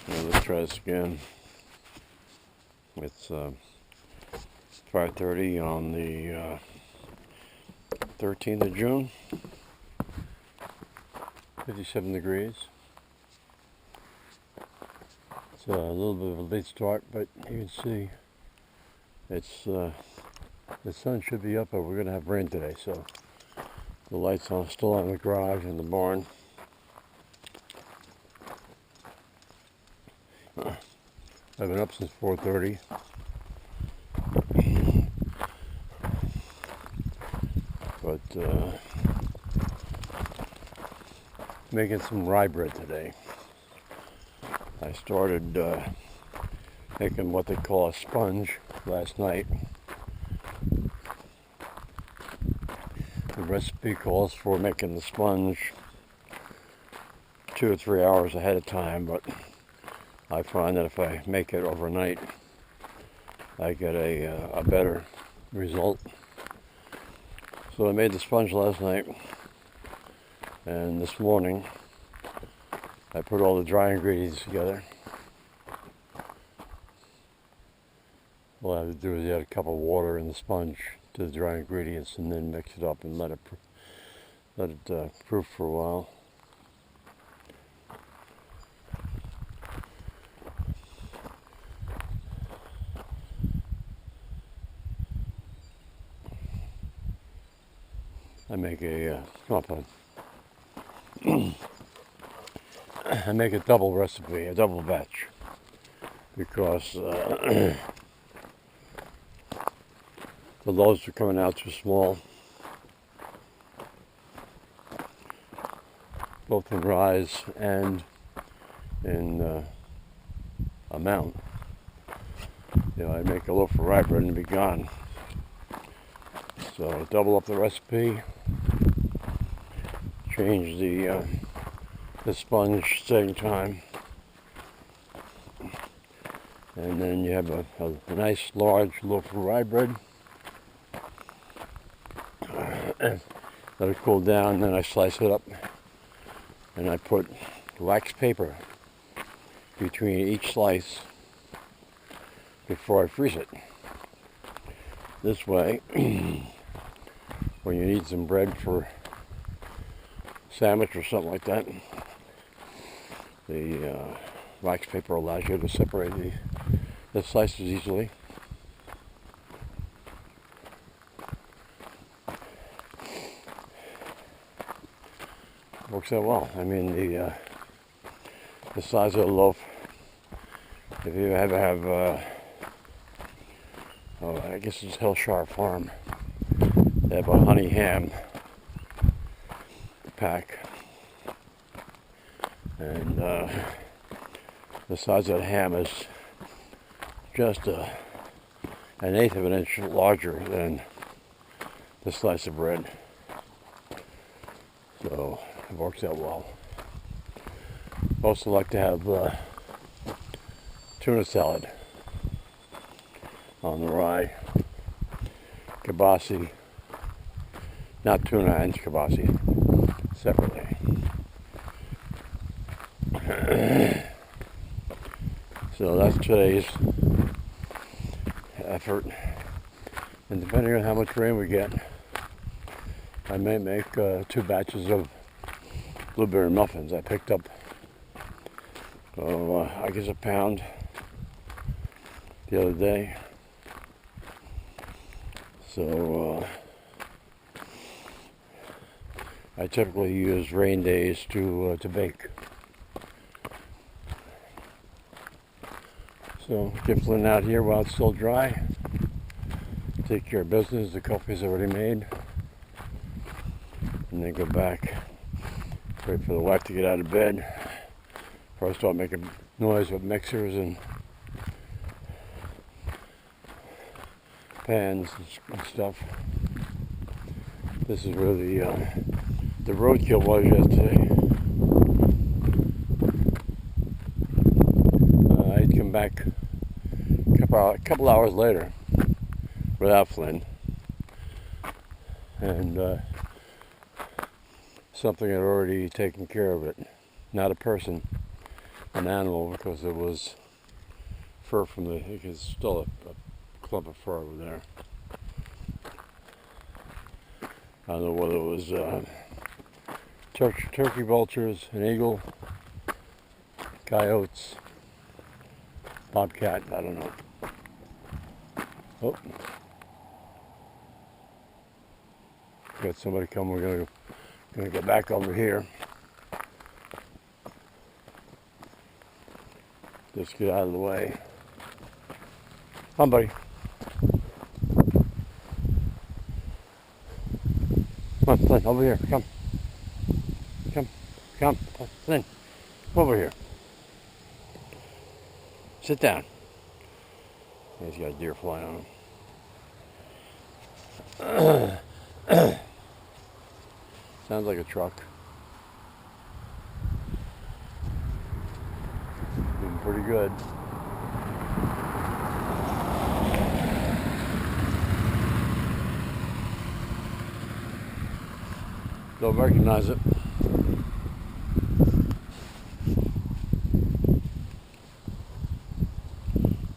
Let's try this again. It's 5:30 on the 13th of June. 57 degrees. It's a little bit of a late start, but you can see it's the sun should be up, but we're going to have rain today, so the lights are still on the garage and the barn. I've been up since 4:30. But making some rye bread today. I started making what they call a sponge last night. The recipe calls for making the sponge 2 or 3 hours ahead of time, but I find that if I make it overnight, I get a better result. So I made the sponge last night, and this morning I put all the dry ingredients together. All I have to do is add a cup of water in the sponge to the dry ingredients, and then mix it up and let it proof for a while. I make I make a double recipe, a double batch, because the loaves are coming out too small, both in rise and in amount. I make a loaf of rye bread and be gone. So double up the recipe, change the sponge setting time, and then you have a nice large loaf of rye bread. Let it cool down, then I slice it up, and I put wax paper between each slice before I freeze it. This way, when you need some bread for sandwich or something like that, the wax paper allows you to separate the slices easily. Works out well. I mean, the size of the loaf, if you ever have I guess it's Hillshire Farm, they have a honey ham pack, and the size of the ham is just an eighth of an inch larger than the slice of bread, so it works out well. Also like to have tuna salad on the rye, kibasi, not tuna and kibasi, separately. So that's today's effort, and depending on how much rain we get, I may make 2 batches of blueberry muffins. I picked up I guess a pound the other day. So I typically use rain days to bake. So get Flynn out here while it's still dry. Take care of business. The coffee's already made, and then go back. Wait for the wife to get out of bed. Before I start making noise with mixers and pans and stuff. This is where the roadkill was yesterday. I'd come back a couple hours later without Flynn, and something had already taken care of it. Not a person, an animal because there was fur from the, there's still a clump of fur over there. I don't know whether it was turkey vultures, an eagle, coyotes, bobcat, I don't know. Oh, got somebody coming. We're gonna get back over here. Just get out of the way. Come on, buddy. Come on, Flynn, over here. Come. Come. Flynn, come over here. Sit down. He's got a deer flying on him. Sounds like a truck. Doing pretty good. Don't recognize it.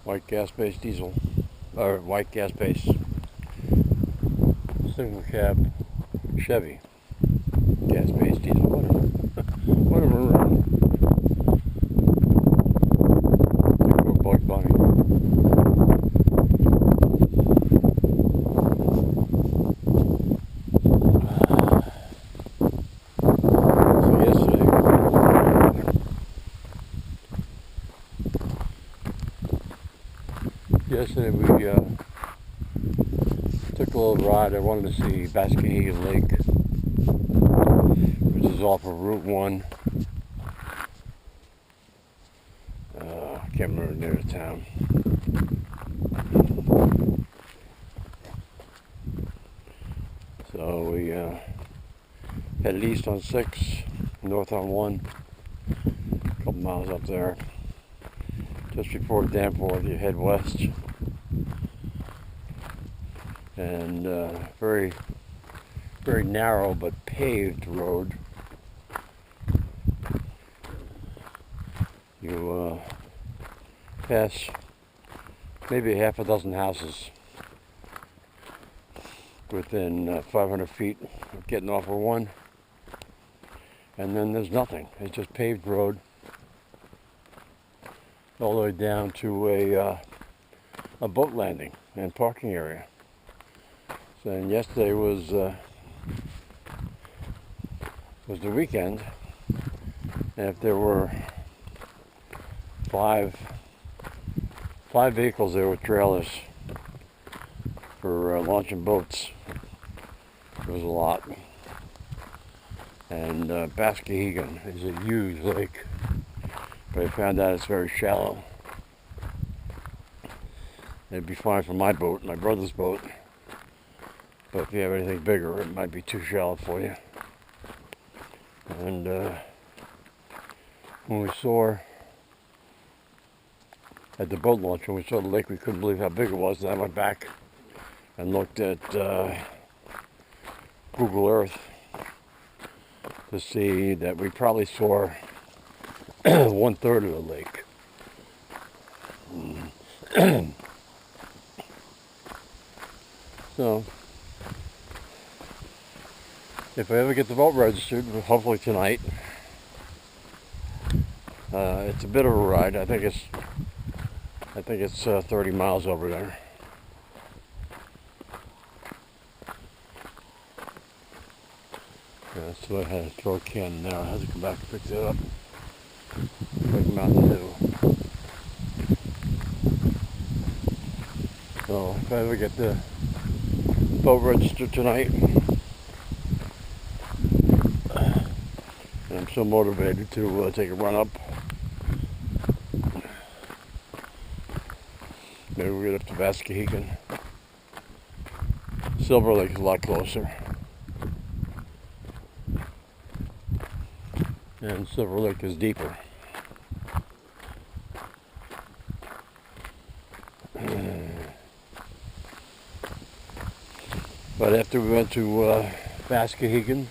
White gas-based diesel, or white gas-based single cab Chevy. Gas-based diesel, whatever. Bug bunny. Yesterday we took a little ride. I wanted to see Bascahegan Lake, which is off of Route 1. I can't remember near the town. So we headed east on 6, north on 1, a couple miles up there. Just before Danforth, you head west. And very narrow but paved road. You pass maybe half a dozen houses within 500 feet of getting off of 1, and then there's nothing. It's just paved road all the way down to a boat landing and parking area. So, and yesterday was the weekend, and if there were five vehicles there with trailers for launching boats, it was a lot. And Bascahegan is a huge lake, but I found out it's very shallow. It'd be fine for my boat, my brother's boat. But if you have anything bigger, it might be too shallow for you. And when we saw at the boat launch, when we saw the lake, we couldn't believe how big it was. And I went back and looked at Google Earth to see that we probably saw 1/3 of the lake. So, if I ever get the boat registered, hopefully tonight, it's a bit of a ride. I think it's 30 miles over there. Yeah, so I had to throw a can there. I had to come back and pick that up. Big Mountain Dew. So if I ever get the boat registered tonight, and I'm so motivated to take a run up, maybe we'll get up to Bascahegan. Silver Lake is a lot closer. And Silver Lake is deeper. But after we went to Bascahegan,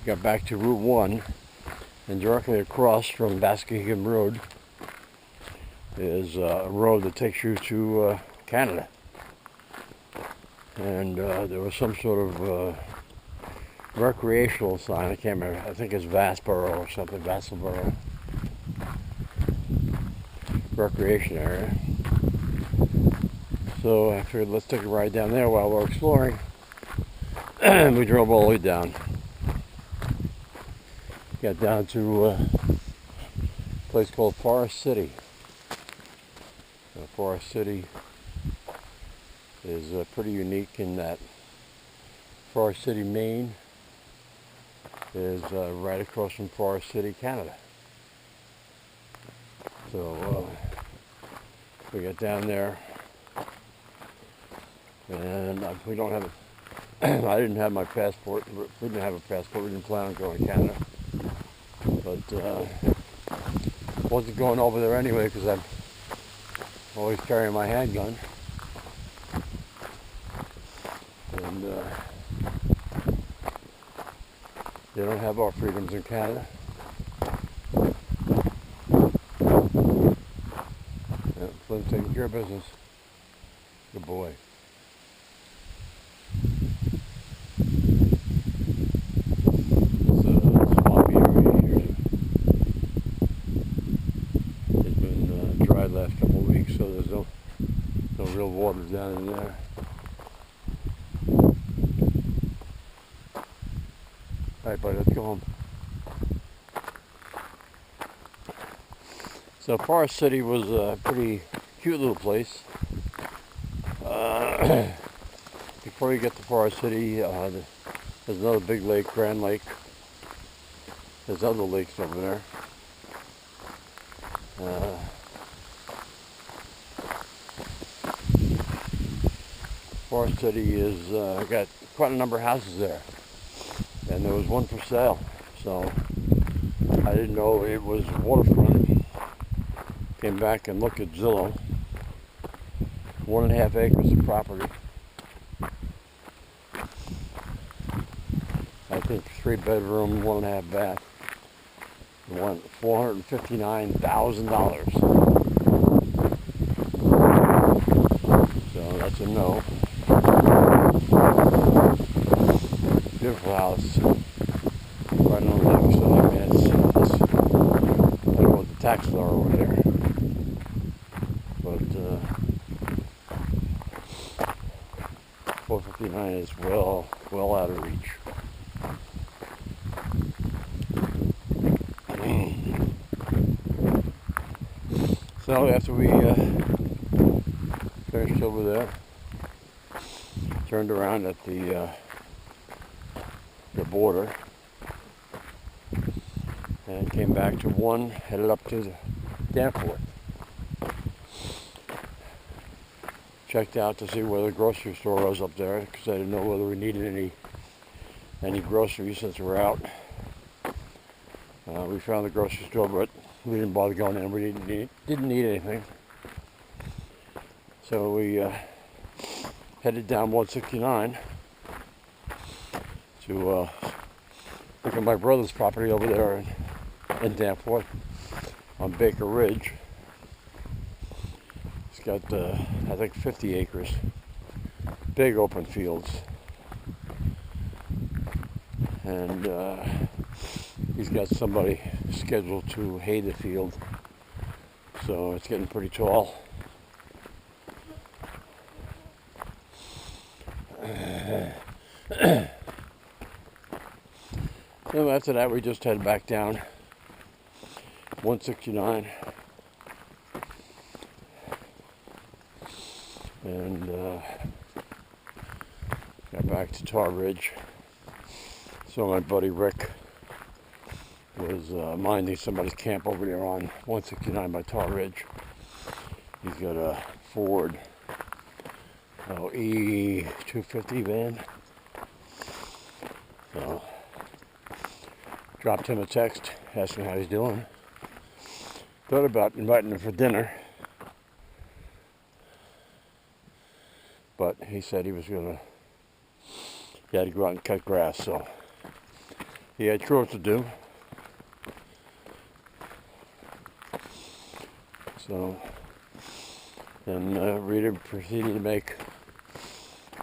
got back to Route 1, And directly across from Baskingham Road is a road that takes you to Canada. And there was some sort of recreational sign. I can't remember. I think it's Vassboro or something. Vassalboro recreation area. So I figured let's take a ride down there while we're exploring. And we drove all the way down. Got down to a place called Forest City. Forest City is pretty unique in that Forest City, Maine is right across from Forest City, Canada. So we got down there, and we don't have I didn't have my passport. We didn't have a passport. We didn't plan on going to Canada. But wasn't going over there anyway because I'm always carrying my handgun. And they don't have our freedoms in Canada. Yeah, Flynn's taking care of business. Good boy. Last couple of weeks, so there's no real water down in there. Alright, buddy, let's go home. So Forest City was a pretty cute little place. Before you get to Forest City, there's another big lake, Grand Lake. There's other lakes over there. Forest City is got quite a number of houses there, and there was one for sale. So I didn't know it was waterfront. Came back and looked at Zillow. 1.5 acres of property. I think 3-bedroom, 1.5 bath. $459,000. So that's a no. Beautiful house. Right on the other side, man. It's I don't know what the taxes are over there. But 459 is well out of reach. So after we finished over there, turned around at the border and came back to one, headed up to Danforth. Checked out to see where the grocery store was up there because I didn't know whether we needed any groceries since we're out. We found the grocery store, but we didn't bother going in. We didn't need anything. So we headed down 169 to look at my brother's property over there in Danforth on Baker Ridge. It's got, I think, 50 acres. Big open fields. And he's got somebody scheduled to hay the field. So it's getting pretty tall. So after that, we just headed back down 169 and got back to Tar Ridge. So my buddy Rick was minding somebody's camp over there on 169 by Tar Ridge. He's got a Ford E250 van. So dropped him a text asking how he's doing. Thought about inviting him for dinner, but he said he had to go out and cut grass, so he had chores to do. So, and Rita proceeded to make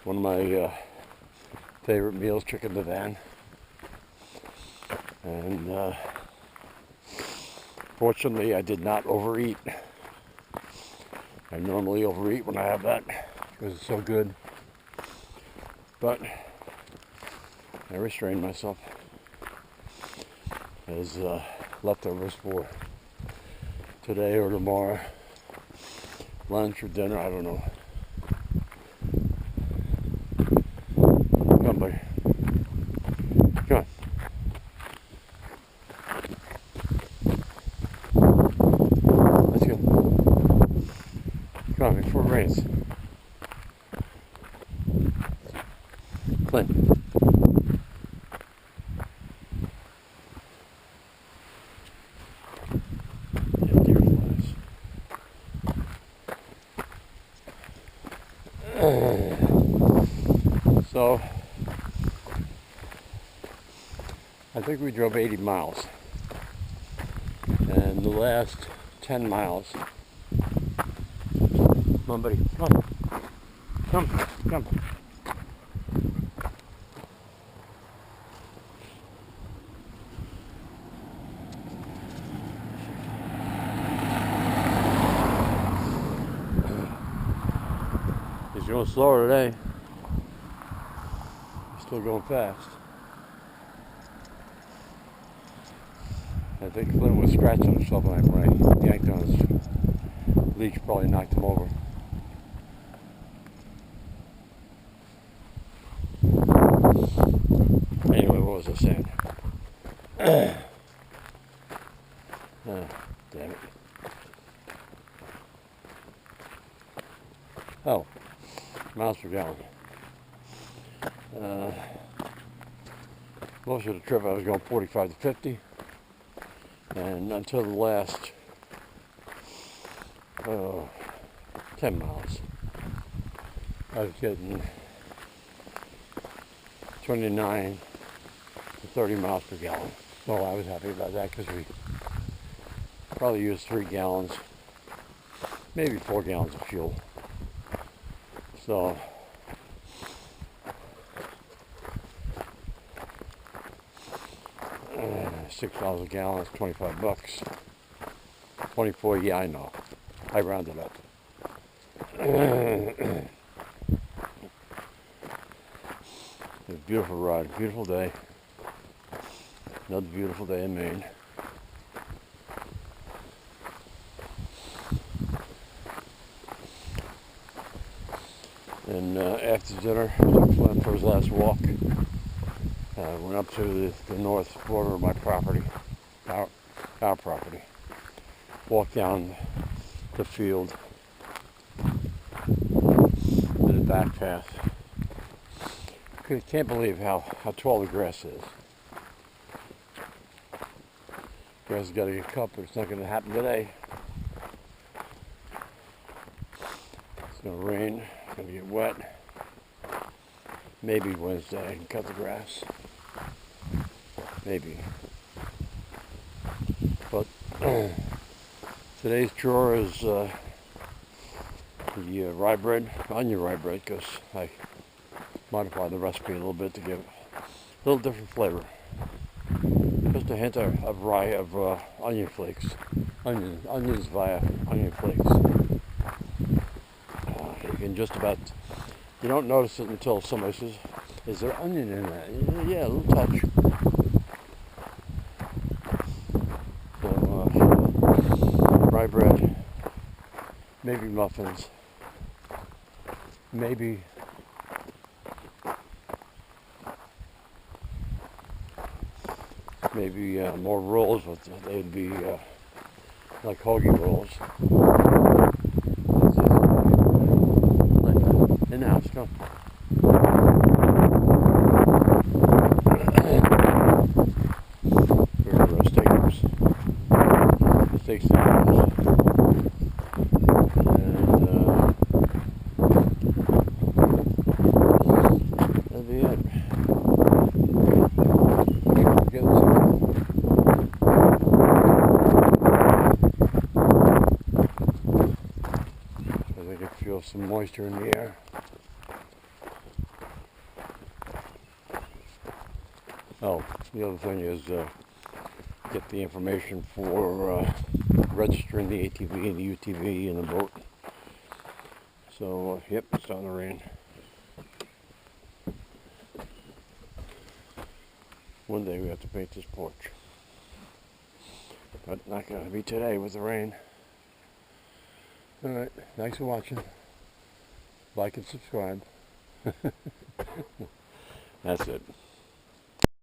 one of my favorite meals, chicken divan. And fortunately, I did not overeat. I normally overeat when I have that because it's so good. But I restrained myself. As leftovers for today or tomorrow, lunch or dinner, I don't know. Come on, buddy. Come on. Let's go. Come on, before it rains. Flynn. So, I think we drove 80 miles, and the last 10 miles, come on buddy, come on, come. He's going slower today. Still going fast. I think Flynn was scratching himself when I yanked on his leash, probably knocked him over. Anyway, what was I saying? Damn it. Oh, miles per gallon. Most of the trip I was going 45 to 50, and until the last 10 miles I was getting 29 to 30 miles per gallon. Well, I was happy about that because we probably used 3 gallons, maybe 4 gallons of fuel. So 6 miles a gallon is $25. 24, yeah, I know. I rounded up. It's a beautiful ride, beautiful day. Another beautiful day in Maine. And after dinner, I took Flynn for his last walk. Went up to the north border of my property, our property. Walked down the field to the back path. Can't believe how tall the grass is. Grass has got to get cut, but it's not going to happen today. It's going to rain, it's going to get wet. Maybe Wednesday I can cut the grass. Maybe. But today's chore is the rye bread, onion rye bread, because I modified the recipe a little bit to give a little different flavor. Just a hint of rye, of onion flakes. Onions via onion flakes. You can just about, you don't notice it until somebody says, is there onion in that? Yeah, a little touch. So, rye bread, maybe muffins, maybe more rolls, but they'd be like hoagie rolls. In the house, come. Steak sandwiches. And that'd be it. Getting some. moisture in the air. Oh, the other thing is get the information for registering the ATV and the UTV and the boat. So, yep, it's starting to rain. One day we have to paint this porch. But not going to be today with the rain. Alright, thanks for watching. Like and subscribe. That's it.